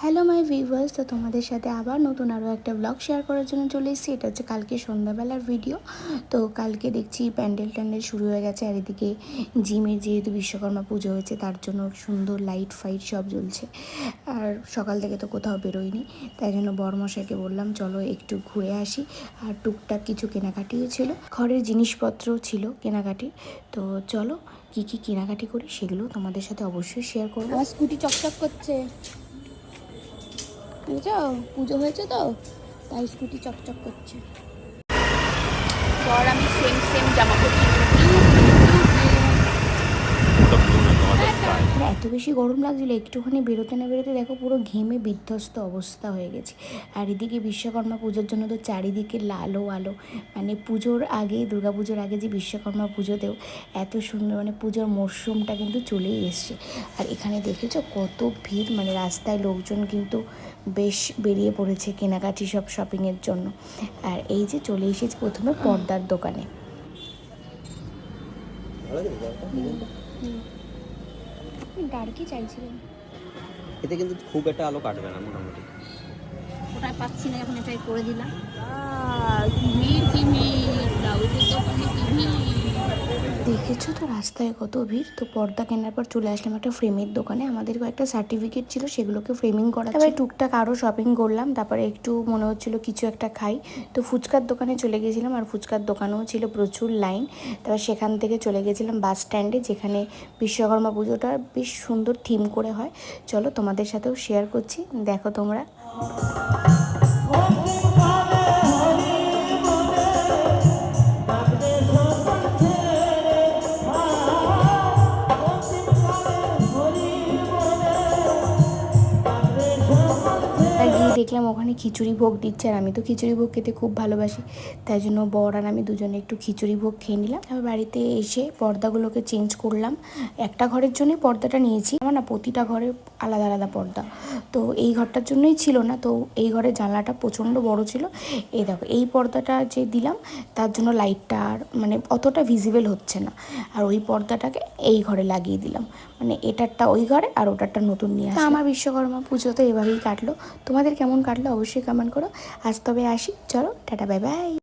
Hello my viewers, তো তোমাদের সাথে আবার নতুন আরও একটা ব্লগ শেয়ার করার জন্য চলে এসেছি। এটা হচ্ছে কালকে সন্ধ্যাবেলার ভিডিও। তো কালকে দেখছি প্যান্ডেল শুরু হয়ে গেছে, আর এদিকে জিমে যেহেতু বিশ্বকর্মা পুজো হয়েছে তার জন্য সুন্দর লাইট ফাইট সব জ্বলছে। আর সকাল থেকে তো কোথাও বেরোয়নি, তাই জন্য বড়মশাইকে বললাম চলো একটু ঘুরে আসি। আর টুকটাক কিছু কেনাকাটিও ছিল, ঘরের জিনিসপত্রও ছিল কেনাকাটি। তো চলো কী কী কেনাকাটি করি সেগুলো তোমাদের সাথে অবশ্যই শেয়ার করবো। আমার স্কুটি চকচক করছে, বুঝছো? পুজো হয়েছে তো তাই স্কুটি চকচক করছে। পর আমি সেম সেম জামা পরছি। মানে এত বেশি গরম লাগছিলো, একটুখানি বেরোতে না বেরোতে দেখো পুরো ঘেমে বিধ্বস্ত অবস্থা হয়ে গেছে। আর এদিকে বিশ্বকর্মা পুজোর জন্য তো চারিদিকে আলো আলো, মানে পুজোর আগে, দুর্গা পুজোর আগে যে বিশ্বকর্মা পুজোতেও এত সুন্দর, মানে পুজোর মরশুমটা কিন্তু চলেই এসছে। আর এখানে দেখেছো কত ভিড়, মানে রাস্তায় লোকজন কিন্তু বেশ বেরিয়ে পড়েছে কেনাকাটি সব শপিংয়ের জন্য। আর এই যে চলে এসেছে প্রথমে পর্দার দোকানে। ডার্কই চাইছিলাম, এতে কিন্তু খুব একটা আলো কাটবে না, মোটামুটি। ওটাই পাচ্ছি না, এখন এটাই করে দিলাম। ভিড় কি ভিড়, ব্লাউজের দোকানে কি ভিড়। দেখেছো তো রাস্তায় কত ভিড়। তো পর্দা কেনার পর চলে আসলাম একটা ফ্রেমের দোকানে। আমাদের কয়েকটা সার্টিফিকেট ছিল, সেগুলোকে ফ্রেমিং করা। তারপরে টুকটাক আরও শপিং করলাম, তারপরে একটু মনে হচ্ছিলো কিছু একটা খাই। তো ফুচকার দোকানে চলে গেছিলাম, আর ফুচকার দোকানেও ছিল প্রচুর লাইন। তারপর সেখান থেকে চলে গেছিলাম বাস স্ট্যান্ডে, যেখানে বিশ্বকর্মা পুজোটা বেশ সুন্দর থিম করে হয়। চলো তোমাদের সাথেও শেয়ার করছি, দেখো তোমরা। গিয়ে দেখলাম ওখানে খিচুড়ি ভোগ দিচ্ছে, আর আমি তো খিচুড়ি ভোগ খেতে খুব ভালোবাসি, তাই জন্য বর আর আমি দুজনে একটু খিচুড়ি ভোগ খেয়ে নিলাম। তারপর বাড়িতে এসে পর্দাগুলোকে চেঞ্জ করলাম। একটা ঘরের জন্যই পর্দাটা নিয়েছি, আমার না প্রতিটা ঘরে আলাদা আলাদা পর্দা, তো এই ঘরটার জন্যই ছিল না। তো এই ঘরের জানলাটা প্রচণ্ড বড় ছিল। এই দেখো এই পর্দাটা যে দিলাম তার জন্য লাইটটা আর মানে অতটা ভিজিবল হচ্ছে না, আর ওই পর্দাটাকে এই ঘরে লাগিয়ে দিলাম, মানে এটারটা ওই ঘরে আর ওটারটা নতুন নিয়ে আসলাম। আমার বিশ্বকর্মা পুজো তো এভাবেই কাটলো। তোমাদের কেমন কাটলো অবশ্যই কমেন্ট করো। আজ তবে আসি, চলো টাটা, বাই বাই।